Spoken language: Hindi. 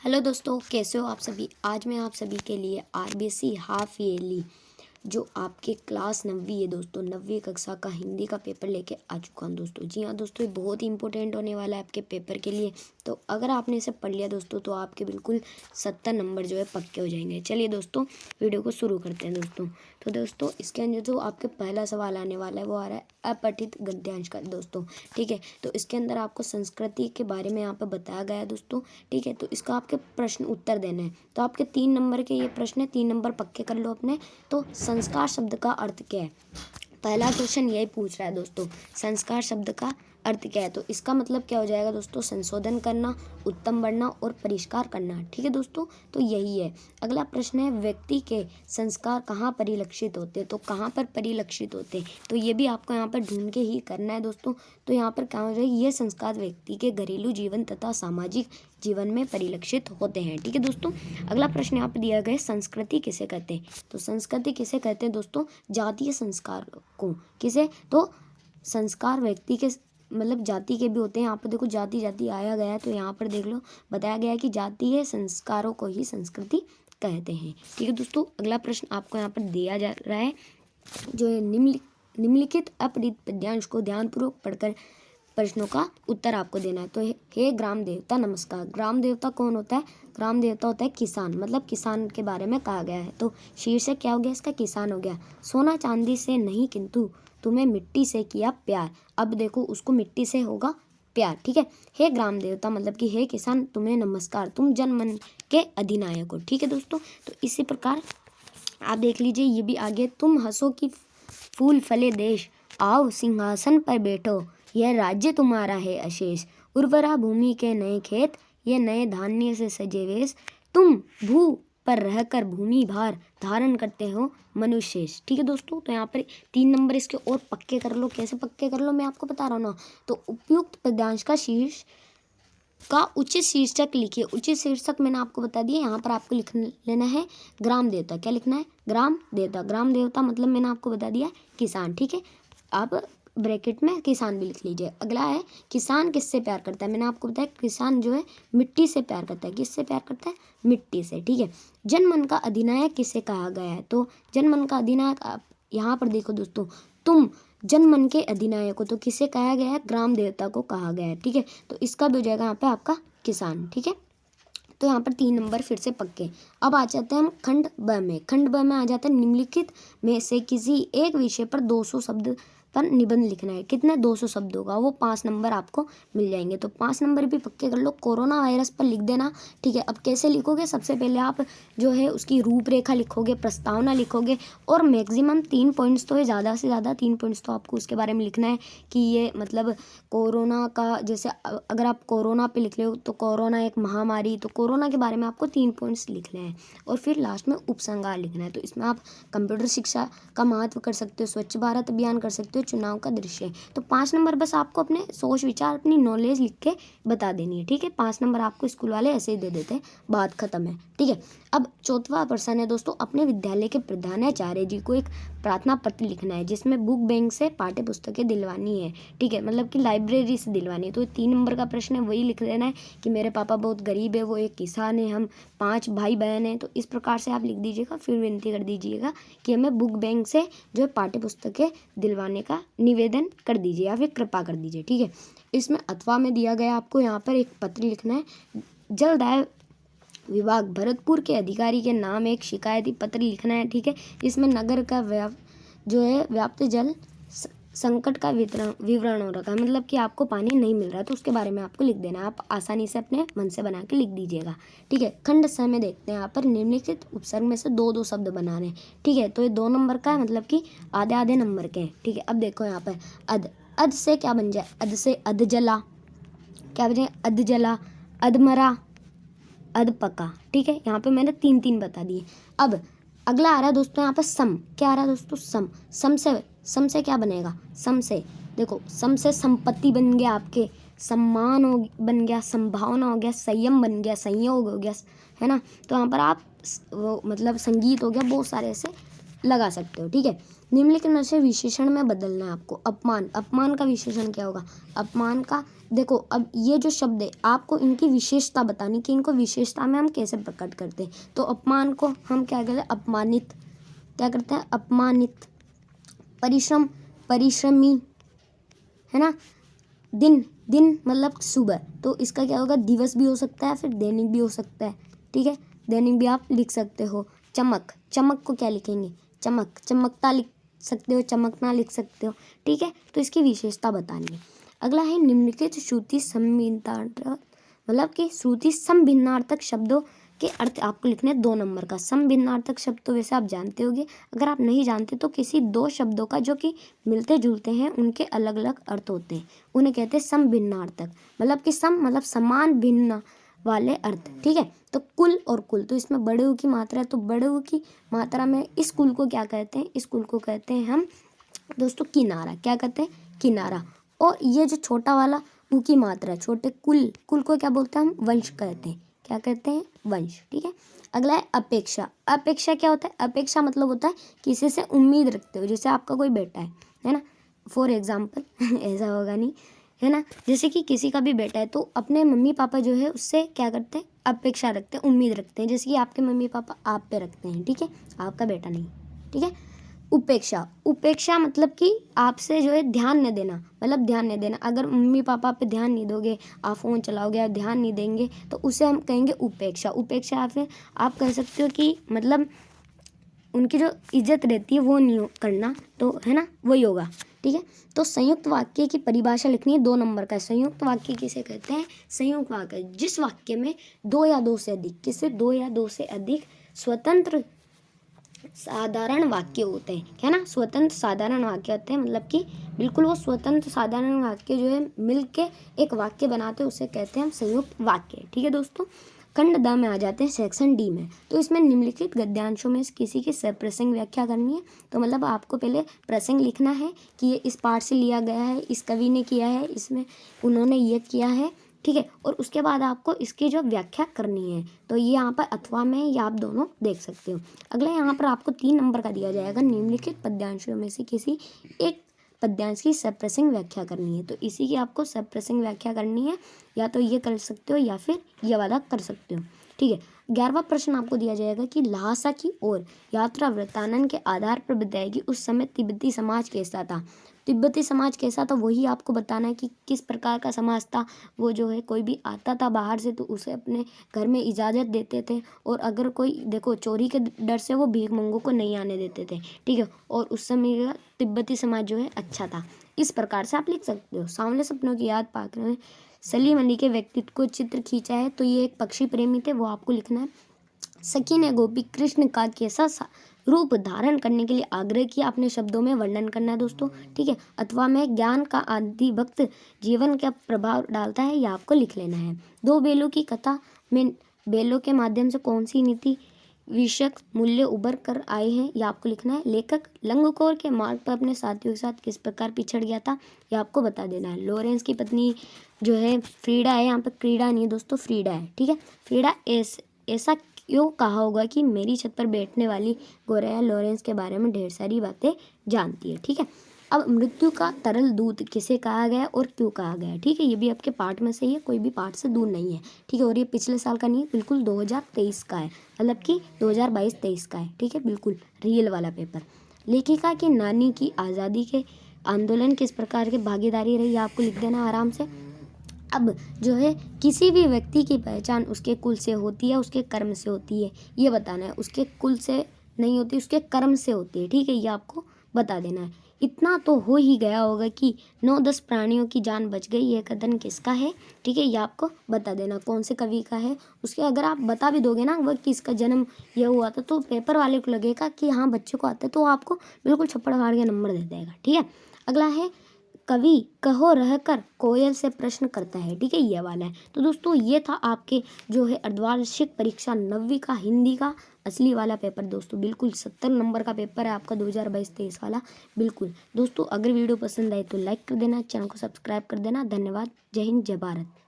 हेलो दोस्तों, कैसे हो आप सभी। आज मैं आप सभी के लिए आरबीएससी हाफ ईयरली जो आपके क्लास 9वीं है दोस्तों, 9वीं कक्षा का हिंदी का पेपर लेके आ चुका हूँ दोस्तों। जी हाँ दोस्तों, ये बहुत ही इंपॉर्टेंट होने वाला है आपके पेपर के लिए। तो अगर आपने इसे पढ़ लिया दोस्तों तो आपके बिल्कुल 70 नंबर जो है पक्के हो जाएंगे। चलिए दोस्तों, वीडियो को शुरू करते हैं दोस्तों। तो दोस्तों, इसके अंदर जो आपके पहला सवाल आने वाला है वो आ रहा है अपठित गद्यांश का दोस्तों। ठीक है, तो इसके अंदर आपको संस्कृति के बारे में यहाँ पर बताया गया है दोस्तों। ठीक है, तो इसका आपके प्रश्न उत्तर देना है। तो आपके 3 नंबर के ये प्रश्न है, 3 नंबर पक्के कर लो अपने। तो संस्कार शब्द का अर्थ क्या है, पहला क्वेश्चन यही पूछ रहा है दोस्तों। संस्कार शब्द का अर्थ क्या है, तो इसका मतलब क्या हो जाएगा दोस्तों, संशोधन करना, उत्तम बढ़ना और परिष्कार करना। ठीक है दोस्तों, तो यही है। अगला प्रश्न है व्यक्ति के संस्कार कहाँ परिलक्षित होते हैं, तो कहाँ पर परिलक्षित होते हैं, तो ये भी आपको यहाँ पर ढूंढ के ही करना है दोस्तों। तो यहाँ पर क्या हो जाएगा, ये संस्कार व्यक्ति के घरेलू जीवन तथा सामाजिक जीवन में परिलक्षित होते हैं। ठीक है दोस्तों, अगला प्रश्न यहाँ पर दिया गया है संस्कृति किसे कहते हैं, तो संस्कृति किसे कहते हैं दोस्तों, जातीय संस्कार को। किसे, तो संस्कार व्यक्ति के मतलब जाति के भी होते हैं। यहाँ पर देखो जाति जाति आया गया है, तो यहाँ पर देख लो बताया गया है कि जातीय संस्कारों को ही संस्कृति कहते हैं। ठीक है दोस्तों, अगला प्रश्न आपको यहाँ पर दिया जा रहा है जो है निम्नलिखित अपठित पद्यांश को ध्यानपूर्वक पढ़कर प्रश्नों का उत्तर आपको देना है। तो हे ग्राम देवता नमस्कार। ग्राम देवता कौन होता है, ग्राम देवता होता है किसान, मतलब किसान के बारे में कहा गया है। तो शीर्षक क्या हो गया इसका, किसान हो गया। सोना चांदी से नहीं किंतु तुम्हें मिट्टी से किया प्यार। अब देखो उसको मिट्टी से होगा प्यार। ठीक है, हे ग्राम देवता मतलब कि हे किसान तुम्हें नमस्कार, तुम जन मन के अधिनायक हो। ठीक है दोस्तों, तो इसी प्रकार आप देख लीजिए ये भी आगे, तुम हंसो कि फूल फले देश, आओ सिंहासन पर बैठो, यह राज्य तुम्हारा है अशेष, उर्वरा भूमि के नए खेत, ये नए धान्य से सजे वेश, तुम भू पर रहकर भूमि भार धारण करते हो मनुष्येश। ठीक है दोस्तों, तो यहाँ पर 3 नंबर इसके और पक्के कर लो। कैसे पक्के कर लो, मैं आपको बता रहा हूँ ना। तो उपयुक्त पद्यांश का उचित शीर्षक लिखिए। उचित शीर्षक मैंने आपको बता दिया, यहाँ पर आपको लिख लेना है ग्राम देवता। क्या लिखना है, ग्राम देवता। ग्राम देवता मतलब मैंने आपको बता दिया किसान। ठीक है, आप ब्रैकेट में किसान भी लिख लीजिए। अगला है किसान किससे प्यार करता है, मैंने आपको बताया किसान जो है मिट्टी से प्यार करता है। किससे प्यार करता है, मिट्टी से। ठीक है, जनमन का अधिनायक किसे कहा गया है, तो जनमन का अधिनायक आप यहाँ पर देखो दोस्तों, तुम जनमन के अधिनायक को, तो किसे कहा गया है, ग्राम देवता को कहा गया है। ठीक है, तो इसका भी हो जाएगा यहाँ पे आपका किसान। ठीक है, तो यहाँ पर 3 नंबर फिर से पक्के। अब आ जाते हैं हम खंड ब में। खंड ब में आ जाते हैं निम्नलिखित में से किसी एक विषय पर 200 शब्द पर निबंध लिखना है। कितने, 200 शब्दों का, वो 5 नंबर आपको मिल जाएंगे। तो 5 नंबर भी पक्के कर लो। कोरोना वायरस पर लिख देना। ठीक है, अब कैसे लिखोगे, सबसे पहले आप जो है उसकी रूपरेखा लिखोगे, प्रस्तावना लिखोगे, और मैक्सिमम 3 पॉइंट्स तो है, ज़्यादा से ज़्यादा 3 पॉइंट्स तो आपको उसके बारे में लिखना है कि ये मतलब कोरोना का, जैसे अगर आप कोरोना पे लिख रहे हो तो कोरोना एक महामारी, तो कोरोना के बारे में आपको 3 पॉइंट्स लिखने हैं, और फिर लास्ट में उपसंहार लिखना है। तो इसमें आप कंप्यूटर शिक्षा का महत्व कर सकते हो, स्वच्छ भारत अभियान कर सकते हो, चुनाव का दृश्य। तो 5 नंबर बस आपको अपने सोच विचार, अपनी नॉलेज लिख के बता देनी है। ठीक है, 5 नंबर आपको स्कूल वाले ऐसे ही दे देते हैं, बात खत्म है। ठीक है, अब 4वां प्रश्न है दोस्तों, अपने विद्यालय के प्रधानाचार्य जी को एक प्रार्थना पत्र लिखना है जिसमें बुक बैंक से पाठ्य पुस्तकें दिलवानी है। ठीक है, मतलब कि लाइब्रेरी से दिलवानी है। तो 3 नंबर का प्रश्न है, वही लिख देना है कि मेरे पापा बहुत गरीब है, वो एक किसान है, हम 5 भाई बहन हैं। तो इस प्रकार से आप लिख दीजिएगा, फिर विनती कर दीजिएगा कि हमें बुक बैंक से जो है पाठ्य पुस्तकें दिलवाने का निवेदन कर दीजिए या फिर कृपा कर दीजिए। ठीक है, इसमें अथवा में दिया गया आपको यहाँ पर एक पत्र लिखना है। जलदाय विभाग भरतपुर के अधिकारी के नाम एक शिकायती पत्र लिखना है। ठीक है, इसमें नगर का व्याप्त जल संकट का विवरण हो रखा है, मतलब कि आपको पानी नहीं मिल रहा है, तो उसके बारे में आपको लिख देना है। आप आसानी से अपने मन से बना के लिख दीजिएगा। ठीक है, खंड स में देखते हैं, यहाँ पर निम्नलिखित उपसर्ग में से 2-2 शब्द बनाने हैं। ठीक है, तो ये 2 नंबर का है, मतलब कि आधे आधे नंबर के हैं। ठीक है, अब देखो यहाँ पर अध, अध से क्या बन जाए, अध से अध जला, क्या बन जाए, अध जला, अधमरा, अधपका। ठीक है, यहाँ पे मैंने 3-3 बता दिए। अब अगला आ रहा है दोस्तों यहाँ पर सम। क्या आ रहा है दोस्तों, सम। सम से क्या बनेगा, सम से देखो, सम से संपत्ति बन गया, आपके सम्मान हो बन गया, संभावना हो गया, संयम बन गया, संयोग हो गया, है ना। तो यहाँ पर आप वो मतलब संगीत हो गया, बहुत सारे ऐसे लगा सकते हो। ठीक है, निम्नलिखित में से विशेषण में बदलना है आपको। अपमान, अपमान का विशेषण क्या होगा? अपमान का देखो, अब ये जो शब्द है आपको इनकी विशेषता बतानी कि इनको विशेषता में हम कैसे प्रकट करते हैं। तो अपमान को हम क्या कहते हैं? अपमानित। क्या करते हैं? अपमानित। परिश्रम, परिश्रमी, है ना। दिन, दिन मतलब सुबह, तो इसका क्या होगा? दिवस भी हो सकता है, फिर दैनिक भी हो सकता है, ठीक है, दैनिक भी आप लिख सकते हो। चमक, चमक को क्या लिखेंगे? चमक, चमकता लिख सकते हो, चमकना लिख सकते हो, ठीक है। तो इसकी विशेषता बतानी है। अगला है निम्नलिखित श्रुति संभिन्नार्थक, मतलब कि श्रुति संभिन्नार्थक शब्दों के अर्थ आपको लिखने हैं 2 नंबर का। संभिन्नार्थक शब्द तो वैसे आप जानते होंगे, अगर आप नहीं जानते तो किसी 2 शब्दों का जो कि मिलते जुलते हैं उनके अलग अलग अर्थ होते हैं, उन्हें कहते हैं संभिन्नार्थक। मतलब कि सम मतलब समान, भिन्न वाले अर्थ, ठीक है। तो कुल और कुल, तो इसमें बड़े ऊ की मात्रा है, तो बड़े ऊ की मात्रा में इस कुल को क्या कहते हैं? इस कुल को कहते हैं हम दोस्तों किनारा। क्या कहते हैं? किनारा। और ये जो छोटा वाला ऊ की मात्रा है, छोटे कुल, कुल को क्या बोलते हैं? हम वंश कहते हैं। क्या कहते हैं? वंश, ठीक है। अगला है अपेक्षा। अपेक्षा क्या होता है? अपेक्षा मतलब होता है किसी से उम्मीद रखते हो, जैसे आपका कोई बेटा है ना, फॉर एग्जाम्पल ऐसा होगा नहीं, है ना। जैसे कि किसी का भी बेटा है तो अपने मम्मी पापा जो है उससे क्या करते हैं? अपेक्षा रखते हैं, उम्मीद रखते हैं, जैसे कि आपके मम्मी पापा आप पे रखते हैं, ठीक है, आपका बेटा नहीं, ठीक है। उपेक्षा, उपेक्षा मतलब कि आपसे जो है ध्यान न देना, मतलब ध्यान नहीं देना। अगर मम्मी पापा पे ध्यान नहीं दोगे, आप फ़ोन चलाओगे, आप ध्यान नहीं देंगे, तो उसे हम कहेंगे उपेक्षा। उपेक्षा या फिर आप कह सकते हो कि मतलब उनकी जो इज्जत रहती है वो नहीं करना, तो है ना, वही होगा, ठीक है। तो संयुक्त वाक्य की परिभाषा लिखनी है, 2 नंबर का। संयुक्त वाक्य किसे कहते हैं? संयुक्त वाक्य जिस वाक्य में 2 या 2 से अधिक, किससे 2 या 2 से अधिक स्वतंत्र साधारण वाक्य होते हैं, है ना। स्वतंत्र साधारण वाक्य होते हैं, मतलब कि बिल्कुल वो स्वतंत्र साधारण वाक्य जो है मिलके एक वाक्य बनाते हैं, उसे कहते हैं हम संयुक्त वाक्य, ठीक है दोस्तों। खंड द में आ जाते हैं सेक्शन डी में। तो इसमें निम्नलिखित गद्यांशों में से किसी की सप्रसंग व्याख्या करनी है। तो मतलब आपको पहले प्रसंग लिखना है कि ये इस पाठ से लिया गया है, इस कवि ने किया है, इसमें उन्होंने ये किया है, ठीक है। और उसके बाद आपको इसकी जो व्याख्या करनी है, तो ये यहाँ पर अथवा में या आप दोनों देख सकते हो। अगला यहाँ पर आपको 3 नंबर का दिया जाएगा, निम्नलिखित पद्यांशों में से किसी एक पद्यांश की सप्रसंग व्याख्या करनी है। तो इसी की आपको सप्रसंग व्याख्या करनी है, या तो ये कर सकते हो या फिर ये वाला कर सकते हो, ठीक है। 11वां प्रश्न आपको दिया जाएगा कि लहासा की ओर यात्रा वृत्तानन के आधार पर बताएगी उस समय तिब्बती समाज कैसा था। तिब्बती समाज कैसा था वही आपको बताना है कि किस प्रकार का समाज था। वो जो है कोई भी आता था बाहर से तो उसे अपने घर में इजाज़त देते थे, और अगर कोई देखो चोरी के डर से वो भीख मंगों को नहीं आने देते थे, ठीक है। और उस समय का तिब्बती समाज जो है अच्छा था। इस प्रकार से आप लिख सकते हो। सांवले सपनों की याद पाकर में सलीम अली के व्यक्तित्व को चित्र खींचा है, तो ये एक पक्षी प्रेमी थे, वो आपको लिखना है। सखी ने गोपी कृष्ण का कैसा रूप धारण करने के लिए आग्रह किया, अपने शब्दों में वर्णन करना है दोस्तों, ठीक है। अथवा में ज्ञान का आदि भक्त जीवन का प्रभाव डालता है, यह आपको लिख लेना है। 2 बेलों की कथा में बेलों के माध्यम से कौन सी नीति विषयक मूल्य उभर कर आए हैं, यह आपको लिखना है। लेखक लंगकोर के मार्ग पर अपने साथियों के साथ किस प्रकार पिछड़ गया था, यह आपको बता देना है। लॉरेंस की पत्नी जो है फ्रीडा है, यहाँ पर क्रीडा नहीं है दोस्तों, फ्रीडा है, ठीक है। फ्रीडा ऐसा क्यों कहा होगा कि मेरी छत पर बैठने वाली गोरैया लॉरेंस के बारे में ढेर सारी बातें जानती है, ठीक है। अब मृत्यु का तरल दूत किसे कहा गया और क्यों कहा गया, ठीक है। ये भी आपके पाठ में से ही है, कोई भी पाठ से दूर नहीं है, ठीक है। और ये पिछले साल का नहीं है, बिल्कुल 2023 का है, मतलब कि 2022-23 का है, ठीक है, बिल्कुल रियल वाला पेपर। लेखिका की नानी की आज़ादी के आंदोलन किस प्रकार की भागीदारी रही, आपको लिख देना आराम से। अब जो है किसी भी व्यक्ति की पहचान उसके कुल से होती है, उसके कर्म से होती है, ये बताना है। उसके कुल से नहीं होती, उसके कर्म से होती है, ठीक है, ये आपको बता देना है। इतना तो हो ही गया होगा कि 9-10 प्राणियों की जान बच गई, यह कथन किसका है, ठीक है, ये आपको बता देना कौन से कवि का है। उसके अगर आप बता भी दोगे ना वह किसका जन्म यह हुआ था, तो पेपर वाले को लगेगा कि हाँ बच्चे को आता है, तो आपको बिल्कुल छप्पड़ फाड़ के नंबर दे देगा, ठीक है। अगला है कवि कहो रहकर कोयल से प्रश्न करता है, ठीक है, ये वाला है। तो दोस्तों ये था आपके जो है अर्धवार्षिक परीक्षा 9वीं का हिंदी का असली वाला पेपर दोस्तों। बिल्कुल 70 नंबर का पेपर है आपका 2022-23 वाला, बिल्कुल। दोस्तों अगर वीडियो पसंद आए तो लाइक कर देना, चैनल को सब्सक्राइब कर देना। धन्यवाद। जय हिंद, जय भारत।